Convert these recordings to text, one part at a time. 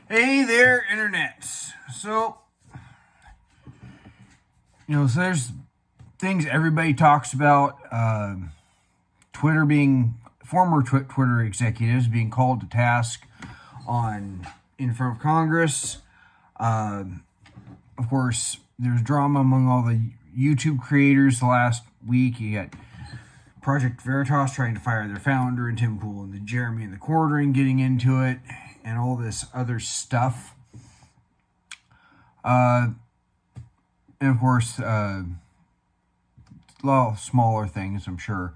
Hey there, internets. So there's things everybody talks about. Former Twitter executives being called to task in front of Congress. Of course, there's drama among all the YouTube creators the last week. You got Project Veritas trying to fire their founder, and Tim Pool and the Jeremy and the Quartering getting into it, and all this other stuff. And of course, a lot of smaller things, I'm sure.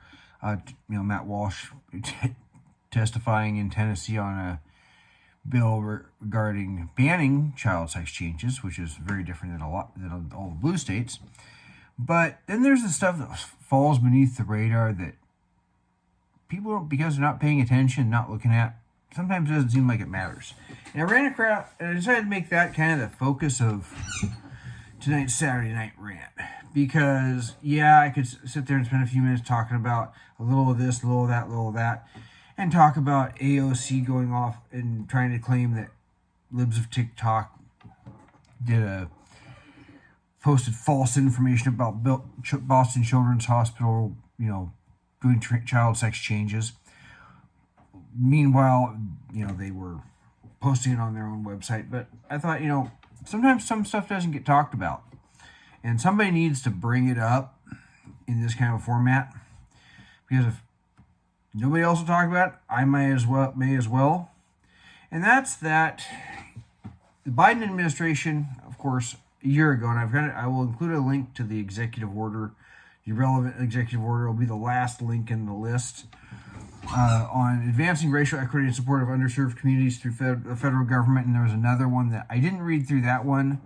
Matt Walsh testifying in Tennessee on a bill regarding banning child sex changes, which is very different than all the blue states. But then there's the stuff that falls beneath the radar that people, because they're not paying attention, not looking at, sometimes it doesn't seem like it matters. And I decided to make that kind of the focus of tonight's Saturday night rant. Because, yeah, I could sit there and spend a few minutes talking about a little of this, a little of that, a little of that, and talk about AOC going off and trying to claim that libs of TikTok posted false information about Boston Children's Hospital, doing child sex changes. Meanwhile, they were posting it on their own website. But I thought, sometimes some stuff doesn't get talked about. And somebody needs to bring it up in this kind of format. Because if nobody else will talk about it, I may as well. And that's that the Biden administration, of course, a year ago, and I will include a link to the executive order. The relevant executive order will be the last link in the list on advancing racial equity and support of underserved communities through the federal government. And there was another one that I didn't read through that one,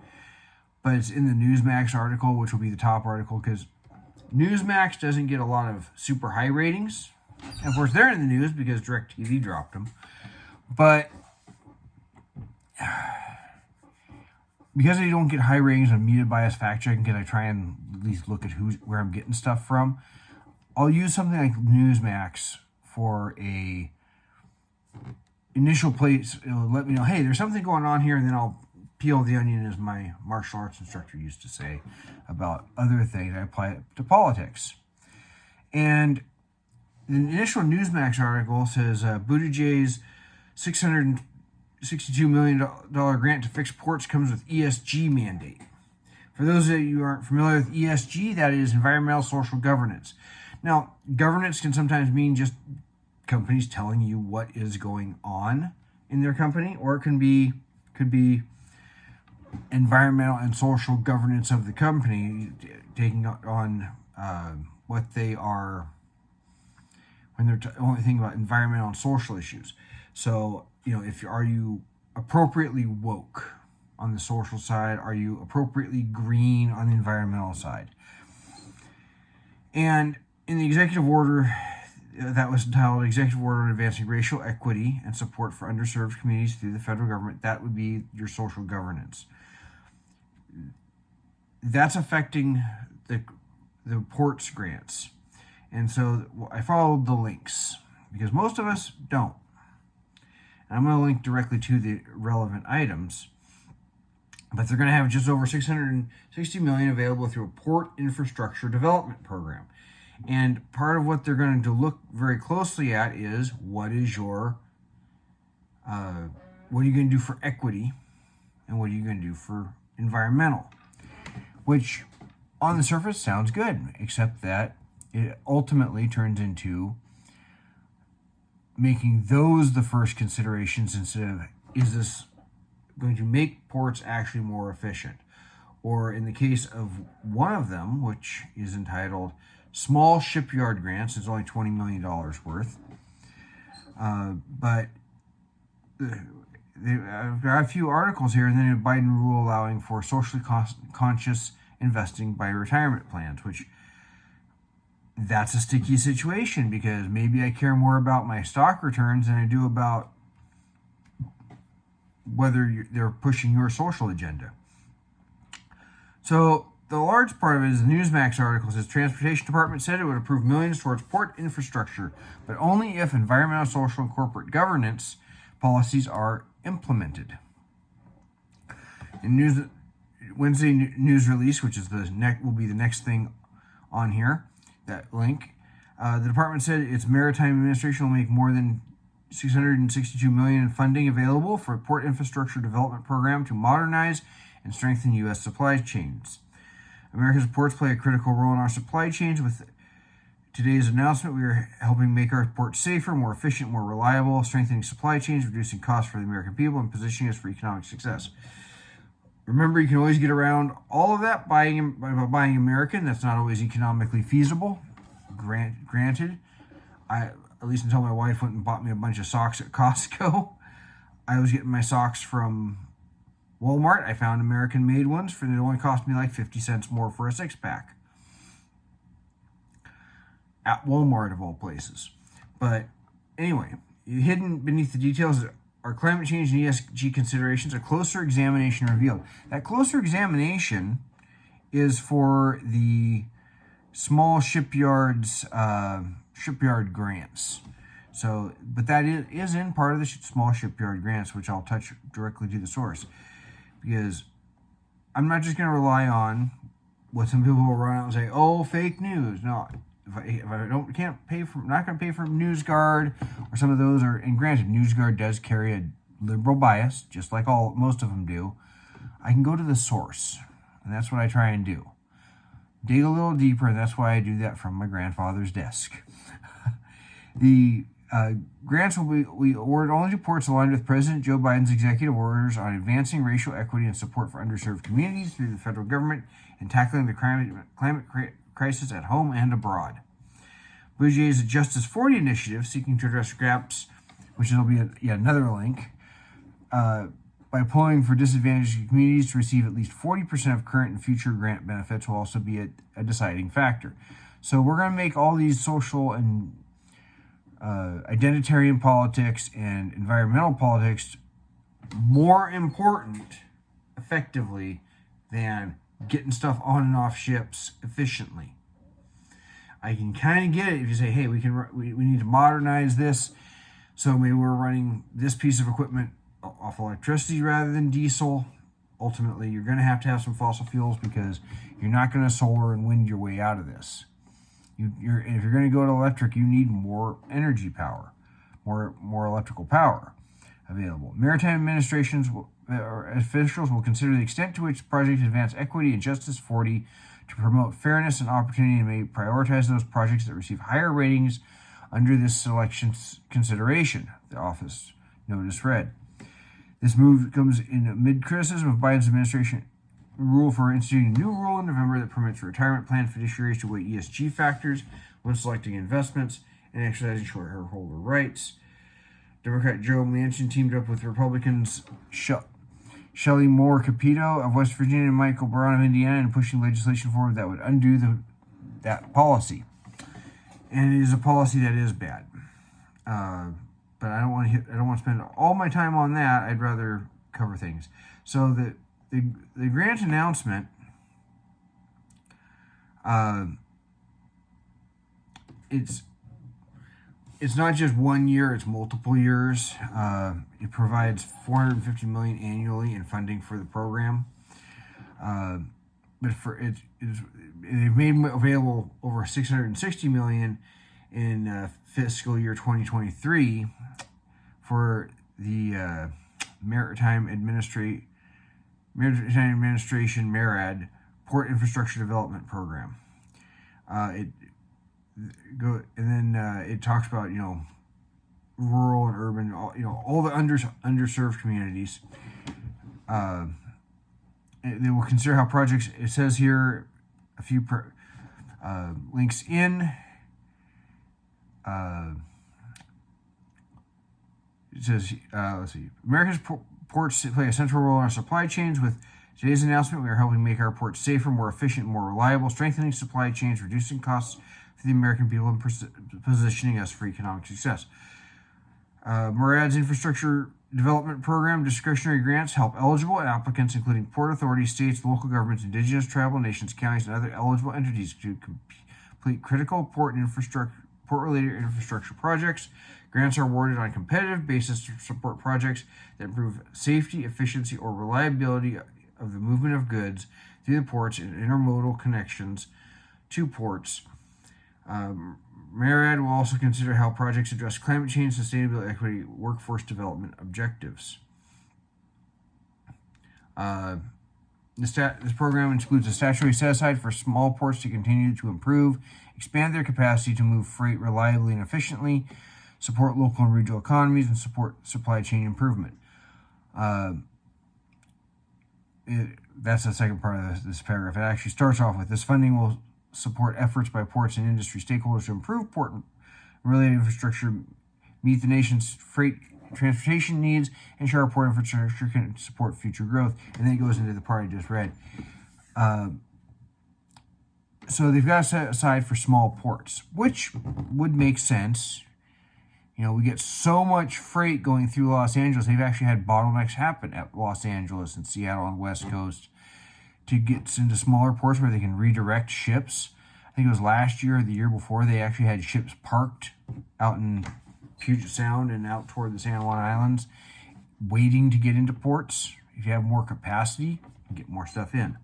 but it's in the Newsmax article, which will be the top article, because Newsmax doesn't get a lot of super high ratings. And of course, they're in the news because DirecTV dropped them. But because they don't get high ratings on media bias fact checking, because I try and at least look at where I'm getting stuff from, I'll use something like Newsmax for a initial place. It'll let me know, hey, there's something going on here, and then I'll peel the onion, as my martial arts instructor used to say, about other things. I apply it to politics. And the initial Newsmax article says Buttigieg's $662 million grant to fix ports comes with ESG mandate. For those of you who aren't familiar with ESG, that is environmental social governance. Now, governance can sometimes mean just companies telling you what is going on in their company, or it could be environmental and social governance of the company, taking on what they are when they're only thinking about environmental and social issues. So, are you appropriately woke on the social side? Are you appropriately green on the environmental side? And in the executive order that was entitled Executive Order on Advancing Racial Equity and Support for Underserved Communities through the Federal Government, that would be your social governance. That's affecting the ports grants. And so I followed the links, because most of us don't. And I'm going to link directly to the relevant items. But they're going to have just over $660 million available through a port infrastructure development program. And part of what they're going to look very closely at is what are you going to do for equity, and what are you going to do for environmental, which on the surface sounds good, except that it ultimately turns into making those the first considerations instead of, is this going to make ports actually more efficient? Or in the case of one of them, which is entitled Small Shipyard Grants, it's only $20 million worth. But I've got a few articles here, and then a Biden rule allowing for socially conscious investing by retirement plans, which that's a sticky situation, because maybe I care more about my stock returns than I do about whether they're pushing your social agenda. So the large part of it is the Newsmax article says Transportation Department said it would approve millions towards port infrastructure, but only if environmental, social, and corporate governance policies are implemented. In Wednesday news release, which is will be the next thing on here, that link. The department said its maritime administration will make more than $662 million in funding available for a port infrastructure development program to modernize and strengthen U.S. supply chains. America's ports play a critical role in our supply chains. With today's announcement, we are helping make our ports safer, more efficient, more reliable, strengthening supply chains, reducing costs for the American people, and positioning us for economic success. Remember, you can always get around all of that by buying American. That's not always economically feasible. Granted, at least until my wife went and bought me a bunch of socks at Costco. I was getting my socks from Walmart. I found American-made ones it only cost me like 50 cents more for a 6-pack. At Walmart, of all places. But anyway, hidden beneath the details are climate change and ESG considerations. A closer examination revealed. That closer examination is for the small shipyards, shipyard grants. So, but that is in part of the small shipyard grants, which I'll touch directly to the source. Because I'm not just going to rely on what some people will run out and say, oh, fake news. No, if I not going to pay for NewsGuard or some of those and granted, NewsGuard does carry a liberal bias, just like most of them do. I can go to the source, and that's what I try and do. Dig a little deeper, and that's why I do that from my grandfather's desk. The grants will be awarded only to ports aligned with President Joe Biden's executive orders on advancing racial equity and support for underserved communities through the federal government and tackling the climate crisis at home and abroad. Bougier's Justice 40 initiative, seeking to address gaps, which will be yet another link, by pulling for disadvantaged communities to receive at least 40% of current and future grant benefits will also be a deciding factor. So we're going to make all these social and identitarian politics and environmental politics more important, effectively, than getting stuff on and off ships efficiently. I can kind of get it if you say, hey, we need to modernize this, so maybe we're running this piece of equipment off electricity rather than diesel. Ultimately, you're going to have some fossil fuels because you're not going to solar and wind your way out of this. If you're going to go to electric, you need more energy power, more electrical power available. Maritime administrations or officials will consider the extent to which projects advance equity and Justice 40 to promote fairness and opportunity, and may prioritize those projects that receive higher ratings under this selection consideration, the office notice read. This move comes in amid criticism of Biden's administration rule for instituting a new rule in November that permits retirement plan fiduciaries to weigh ESG factors when selecting investments and exercising shareholder rights. Democrat Joe Manchin teamed up with Republicans Shelley Moore Capito of West Virginia and Michael Brown of Indiana in pushing legislation forward that would undo that policy. And it is a policy that is bad. But I don't want to spend all my time on that. I'd rather cover things. So the grant announcement, it's not just 1 year; it's multiple years. It provides $450 million annually in funding for the program. But they've made available over $660 million in fiscal year 2023 for the Maritime Administration MARAD Port Infrastructure Development Program. It talks about rural and urban, all the underserved communities. They will consider how projects. It says here a few links in. It says, let's see. America's ports play a central role in our supply chains. With today's announcement, we are helping make our ports safer, more efficient, more reliable, strengthening supply chains, reducing costs for the American people, and positioning us for economic success. MARAD's Infrastructure Development Program discretionary grants help eligible applicants, including port authorities, states, local governments, indigenous tribal nations, counties, and other eligible entities, to complete critical port-related infrastructure projects. Grants are awarded on a competitive basis to support projects that improve safety, efficiency, or reliability of the movement of goods through the ports and intermodal connections to ports. MARAD will also consider how projects address climate change, sustainability, equity, workforce development objectives. This program includes a statutory set aside for small ports to continue to improve, expand their capacity to move freight reliably and efficiently, support local and regional economies, and support supply chain improvement. That's the second part of this paragraph. It actually starts off with this funding will support efforts by ports and industry stakeholders to improve port related infrastructure, meet the nation's freight transportation needs, ensure our port infrastructure can support future growth. And then it goes into the part I just read. So they've got to set aside for small ports, which would make sense. You know, we get so much freight going through Los Angeles. They've actually had bottlenecks happen at Los Angeles and Seattle on the West Coast to get into smaller ports where they can redirect ships. I think it was last year or the year before, they actually had ships parked out in Puget Sound and out toward the San Juan Islands waiting to get into ports. If you have more capacity, you can get more stuff in.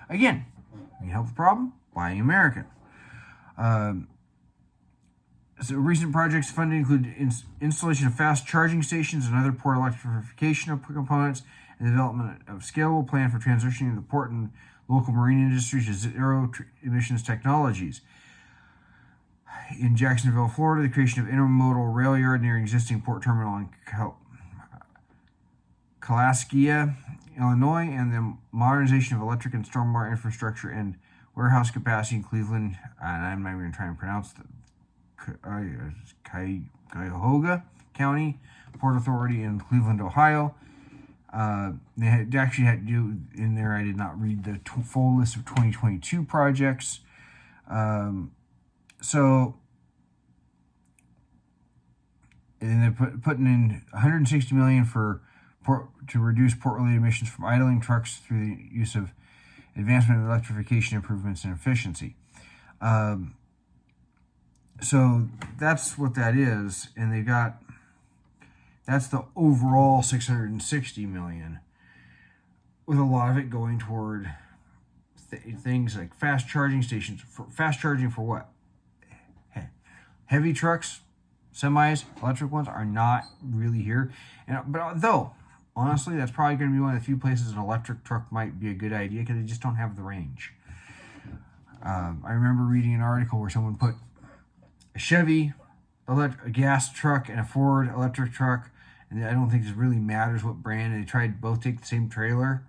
Again, you help the problem, buying American. So recent projects funded include installation of fast charging stations and other port electrification of components, and development of scalable plan for transitioning the port and local marine industry to zero emissions technologies. In Jacksonville, Florida, the creation of intermodal rail yard near existing port terminal in Kalaskia, Illinois, and the modernization of electric and stormwater infrastructure and warehouse capacity in Cleveland. And I'm not even going to try and pronounce the Cuyahoga County Port Authority in Cleveland, Ohio. They actually had to do in there. I did not read the full list of 2022 projects. So, and they're putting in $160 million to reduce port-related emissions from idling trucks through the use of advancement of electrification improvements and efficiency. So that's what that is, and that's the overall $660 million, with a lot of it going toward things like fast charging stations. Fast charging for what? Heavy trucks, semis, electric ones are not really here. But though, honestly, that's probably going to be one of the few places an electric truck might be a good idea because they just don't have the range. I remember reading an article where someone put a Chevy a gas truck and a Ford electric truck, and I don't think it really matters what brand. They tried to both take the same trailer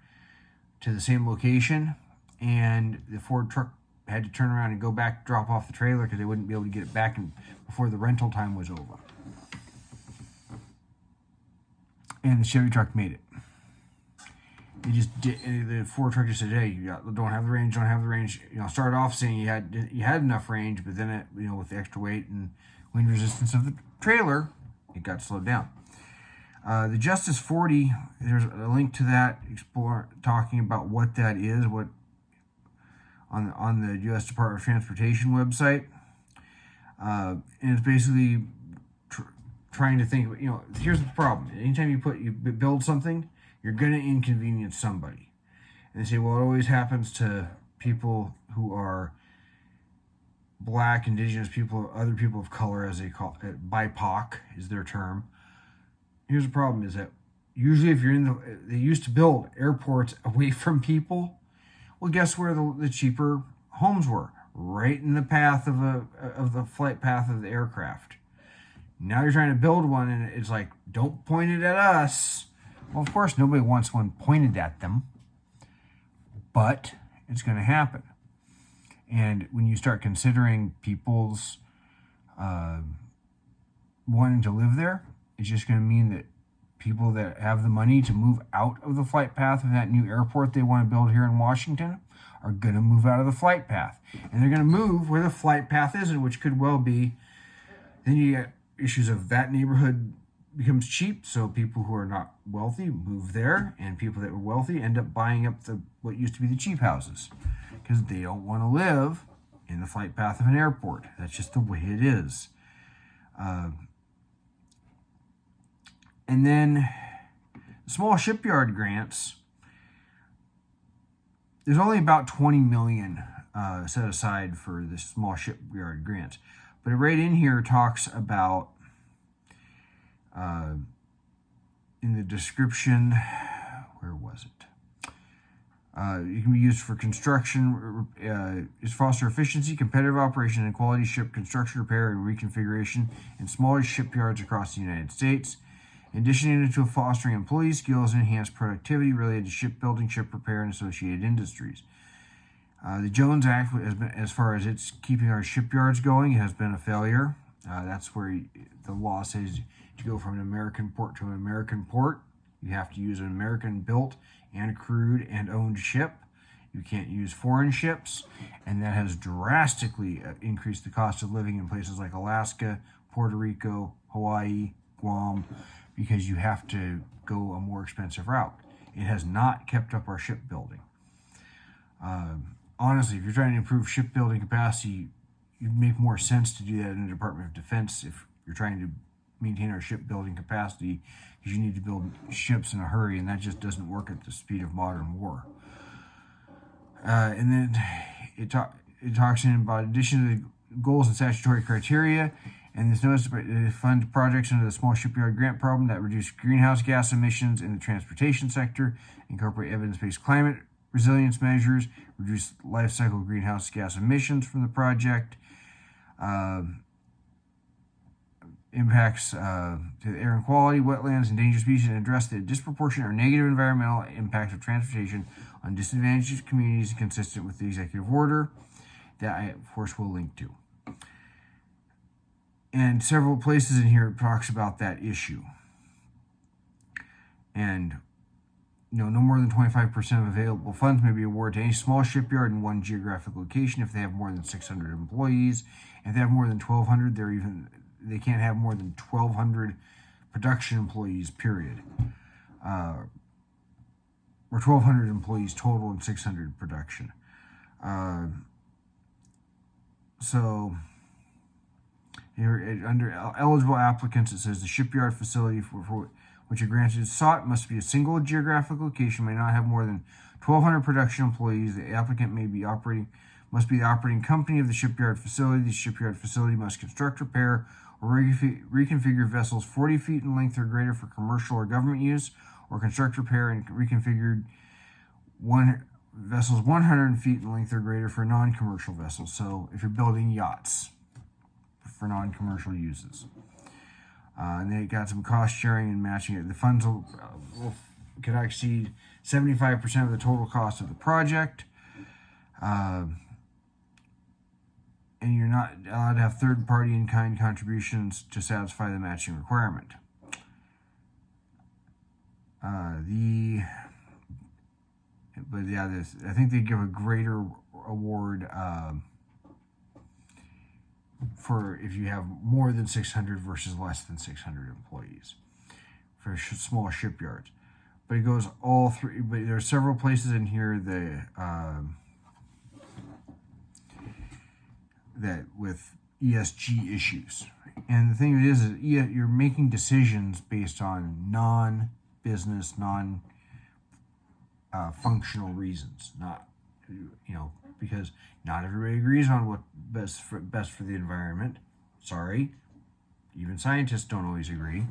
to the same location, and the Ford truck had to turn around and go back, drop off the trailer because they wouldn't be able to get it back before the rental time was over. And the Chevy truck made it. The Ford truck just said, "Hey, you don't have the range. You know, started off saying you had enough range, but then it, you know, with the extra weight and wind resistance of the trailer, it got slowed down." The Justice 40, there's a link to that, talking about what that is, what on the U.S. Department of Transportation website, and it's basically trying to think. You know, here's the problem: anytime you build something, you're going to inconvenience somebody. And they say, well, it always happens to people who are black, indigenous people, other people of color, as they call it, BIPOC is their term. Here's the problem: is that usually if you're they used to build airports away from people. Well, guess where the cheaper homes were? Right in the path of the flight path of the aircraft. Now you're trying to build one, and it's like, don't point it at us. Well, of course, nobody wants one pointed at them, but it's going to happen. And when you start considering people's wanting to live there, it's just going to mean that people that have the money to move out of the flight path of that new airport they want to build here in Washington are going to move out of the flight path. And they're going to move where the flight path isn't, which could well be, then you get issues of that neighborhood becomes cheap, so people who are not wealthy move there, and people that were wealthy end up buying up what used to be the cheap houses because they don't want to live in the flight path of an airport. That's just the way it is. And then small shipyard grants. there's only about 20 million set aside for the small shipyard grants. But right in here talks about, in the description, where was it? It can be used for construction, is foster efficiency, competitive operation, and quality ship construction, repair, and reconfiguration in smaller shipyards across the United States. In addition to fostering employee skills and enhanced productivity related to shipbuilding, ship repair, and associated industries. The Jones Act, has been, as far as it's keeping our shipyards going, has been a failure. That's where the law says to go from an American port to an American port, you have to use an American-built and crewed and owned ship. You can't use foreign ships, and that has drastically increased the cost of living in places like Alaska, Puerto Rico, Hawaii, Guam, because you have to go a more expensive route. It has not kept up our shipbuilding. Honestly, if you're trying to improve shipbuilding capacity, it'd make more sense to do that in the Department of Defense if you're trying to maintain our shipbuilding capacity, because you need to build ships in a hurry, and that just doesn't work at the speed of modern war. And then it talks in about addition to the goals and statutory criteria, and this notice to fund projects under the small shipyard grant program that reduce greenhouse gas emissions in the transportation sector, incorporate evidence-based climate resilience measures, reduce life cycle greenhouse gas emissions from the project, impacts to the air and quality, wetlands, endangered species, and address the disproportionate or negative environmental impact of transportation on disadvantaged communities consistent with the executive order that I, of course, will link to. And several places in here it talks about that issue. And no more than 25% of available funds may be awarded to any small shipyard in one geographic location if they have more than 600 employees. If they have more than 1,200, they can't have more than 1,200 production employees, period. Or 1,200 employees total and 600 production. So here, under eligible applicants, it says the shipyard facility for which a grant is sought must be a single geographic location, may not have more than 1,200 production employees. The applicant must be the operating company of the shipyard facility. The shipyard facility must construct, repair, or reconfigure vessels 40 feet in length or greater for commercial or government use, or construct, repair, and reconfigured vessels 100 feet in length or greater for non-commercial vessels. So if you're building yachts for non-commercial uses. And they got some cost sharing and matching it. The funds could exceed 75% of the total cost of the project. And you're not allowed to have third-party in-kind contributions to satisfy the matching requirement. I think they give a greater award for if you have more than 600 versus less than 600 employees for small shipyards. But it goes all through. But there are several places in here that with ESG issues. And the thing is you're making decisions based on non-business, functional reasons, not, because not everybody agrees on what best for the environment. Sorry, even scientists don't always agree.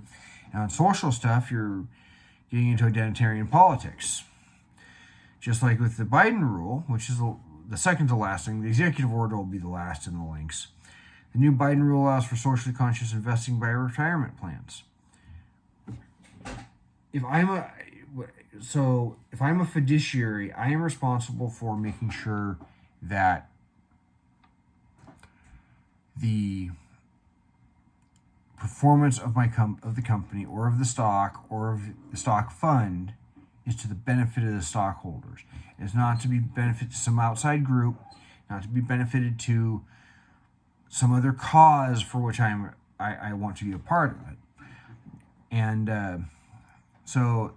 And on social stuff, you're getting into identitarian politics. Just like with the Biden rule, which is the second to last thing, the executive order will be the last in the links. The new Biden rule allows for socially conscious investing by retirement plans. If I'm a fiduciary, I am responsible for making sure that the performance of the company or of the stock or of the stock fund is to the benefit of the stockholders. It's not to be benefit to some outside group, not to be benefited to some other cause for which I want to be a part of it. And so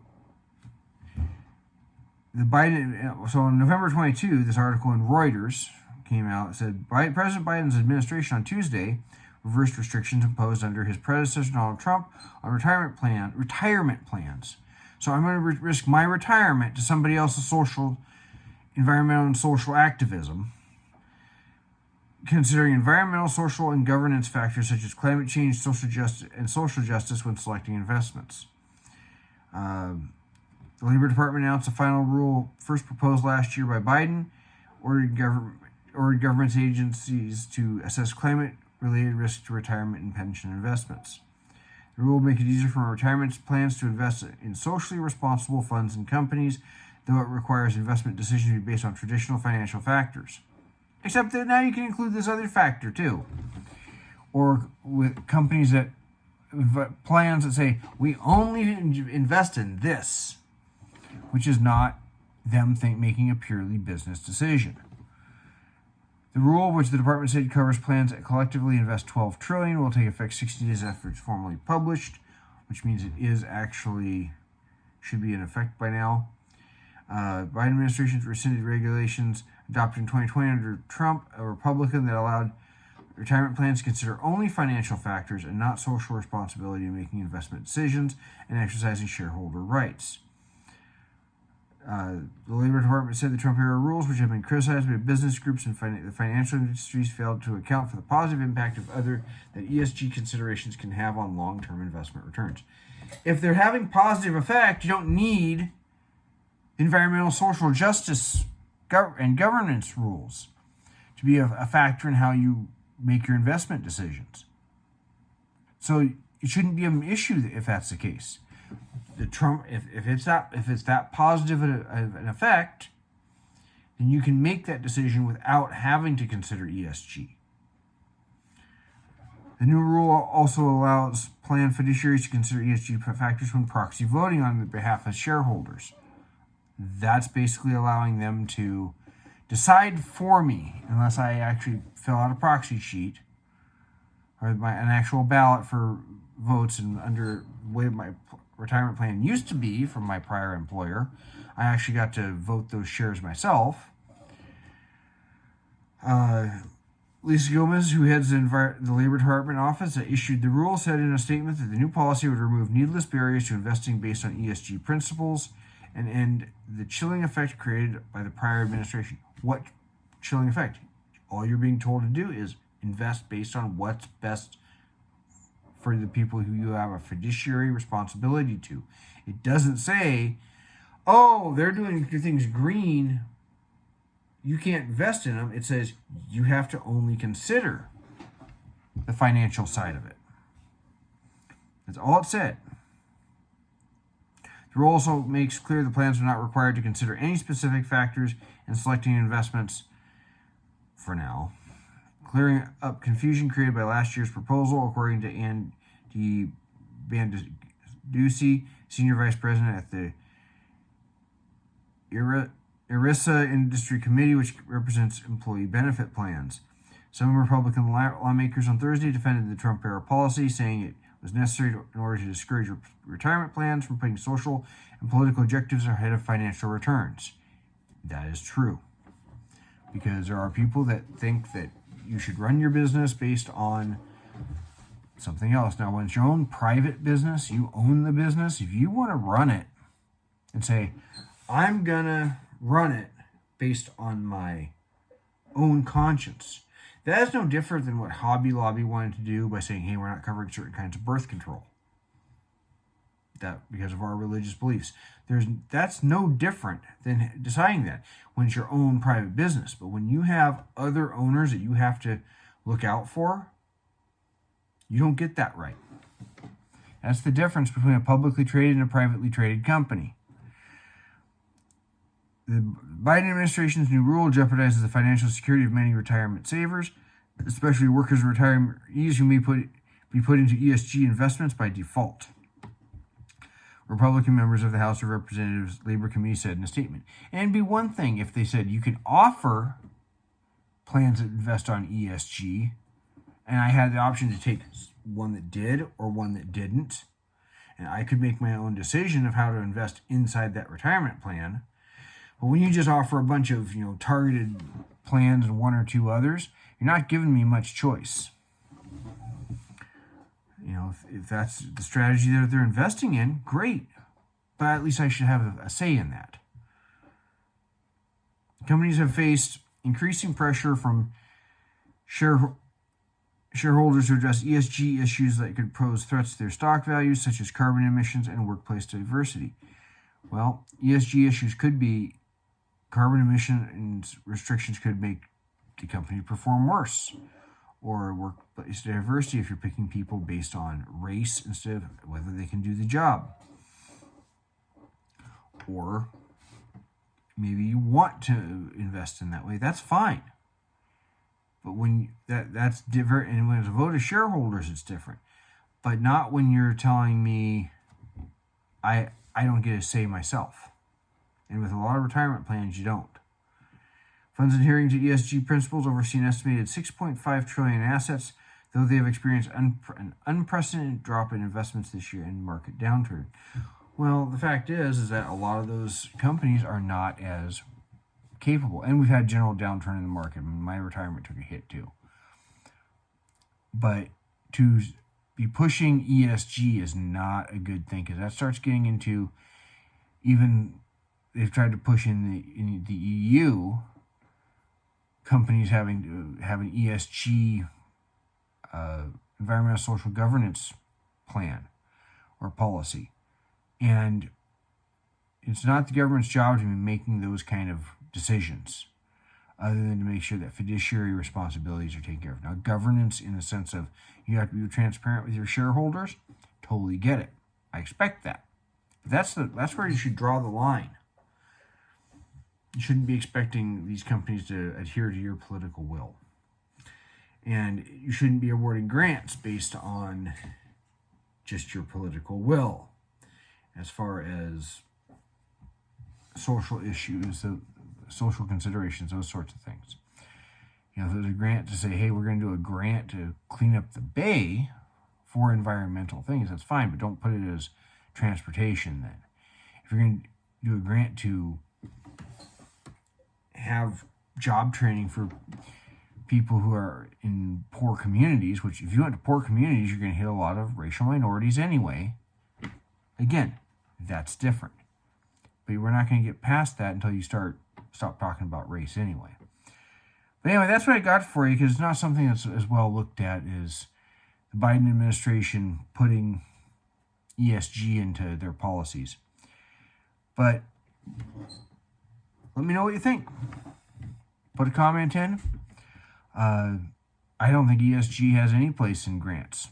on November 22, this article in Reuters came out. It said President Biden's administration on Tuesday reversed restrictions imposed under his predecessor Donald Trump on retirement plans. So I'm going to risk my retirement to somebody else's social environmental and social activism, considering environmental, social, and governance factors such as climate change, social justice when selecting investments. The Labor Department announced a final rule first proposed last year by Biden, ordered government agencies to assess climate-related risks to retirement and pension investments. The rule will make it easier for retirement plans to invest in socially responsible funds and companies, though it requires investment decisions to be based on traditional financial factors. Except that now you can include this other factor too. Or with companies that plans that say, we only invest in this, which is not them making a purely business decision. The rule, which the department said covers plans that collectively invest $12 trillion, will take effect 60 days after it's formally published, which means it should be in effect by now. Biden administration's rescinded regulations adopted in 2020 under Trump, a Republican, that allowed retirement plans to consider only financial factors and not social responsibility in making investment decisions and exercising shareholder rights. The Labor Department said the Trump-era rules, which have been criticized by business groups and the financial industries, failed to account for the positive impact that ESG considerations can have on long-term investment returns. If they're having positive effect, you don't need environmental, social justice, and governance rules to be a factor in how you make your investment decisions. So it shouldn't be an issue if that's the case. If it's that positive an effect, then you can make that decision without having to consider ESG. The new rule also allows plan fiduciaries to consider ESG factors when proxy voting on behalf of shareholders. That's basically allowing them to decide for me, unless I actually fill out a proxy sheet or an actual ballot for votes, and under the way my retirement plan used to be from my prior employer, I actually got to vote those shares myself. Lisa Gomez, who heads the Labor Department office that issued the rule, said in a statement that the new policy would remove needless barriers to investing based on ESG principles and end the chilling effect created by the prior administration. What chilling effect? All you're being told to do is invest based on what's best for the people who you have a fiduciary responsibility to. It doesn't say, oh, they're doing things green, you can't invest in them. It says you have to only consider the financial side of it. That's all it said. The rule also makes clear the plans are not required to consider any specific factors in selecting investments for now, clearing up confusion created by last year's proposal, according to Andy Banducci, Senior Vice President at the ERISA Industry Committee, which represents employee benefit plans. Some Republican lawmakers on Thursday defended the Trump-era policy, saying it was necessary in order to discourage retirement plans from putting social and political objectives ahead of financial returns. That is true, because there are people that think that you should run your business based on something else. Now, when it's your own private business, you own the business. If you want to run it and say, I'm going to run it based on my own conscience, that is no different than what Hobby Lobby wanted to do by saying, hey, we're not covering certain kinds of birth control. That because of our religious beliefs. That's no different than deciding that when it's your own private business. But when you have other owners that you have to look out for, you don't get that right. That's the difference between a publicly traded and a privately traded company. The Biden administration's new rule jeopardizes the financial security of many retirement savers, especially workers and retirees who may be put into ESG investments by default. Republican members of the House of Representatives Labor Committee said in a statement. And it'd be one thing if they said you can offer plans that invest on ESG, and I had the option to take one that did or one that didn't, and I could make my own decision of how to invest inside that retirement plan. But when you just offer a bunch of targeted plans and one or two others, you're not giving me much choice. If that's the strategy that they're investing in, great. But at least I should have a say in that. Companies have faced increasing pressure from shareholders to address ESG issues that could pose threats to their stock values, such as carbon emissions and workplace diversity. Well, ESG issues could be carbon emission restrictions could make the company perform worse, or workplace diversity if you're picking people based on race instead of whether they can do the job. Or maybe you want to invest in that way. That's fine. But when that's different, and when it's a vote of shareholders, it's different. But not when you're telling me I don't get a say myself. And with a lot of retirement plans, you don't. Funds adhering to ESG principles oversee an estimated $6.5 trillion in assets, though they have experienced an unprecedented drop in investments this year in market downturn. Well, the fact is that a lot of those companies are not as capable. And we've had general downturn in the market. My retirement took a hit too. But to be pushing ESG is not a good thing, because that starts getting into, even they've tried to push in the EU, companies having to have an ESG, environmental social governance plan or policy. And it's not the government's job to be making those kind of decisions, other than to make sure that fiduciary responsibilities are taken care of. Now, governance in the sense of you have to be transparent with your shareholders, totally get it. I expect that. But that's where you should draw the line. You shouldn't be expecting these companies to adhere to your political will. And you shouldn't be awarding grants based on just your political will, as far as social issues, the social considerations, those sorts of things. You know, if there's a grant to say, hey, we're going to do a grant to clean up the bay for environmental things, that's fine, but don't put it as transportation then. If you're going to do a grant to have job training for people who are in poor communities, which if you went to poor communities, you're going to hit a lot of racial minorities anyway. Again, that's different. But we're not going to get past that until you stop talking about race anyway. But anyway, that's what I got for you, because it's not something that's as well looked at as the Biden administration putting ESG into their policies. But let me know what you think. Put a comment in. I don't think ESG has any place in grants.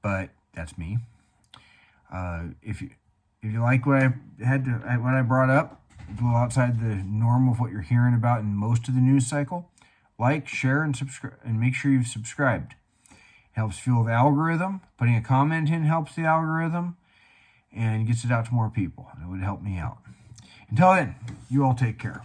But that's me. If you like what I brought up, a little outside the norm of what you're hearing about in most of the news cycle, like, share, and subscribe, and make sure you've subscribed. It helps fuel the algorithm. Putting a comment in helps the algorithm and gets it out to more people. It would help me out. Until then, you all take care.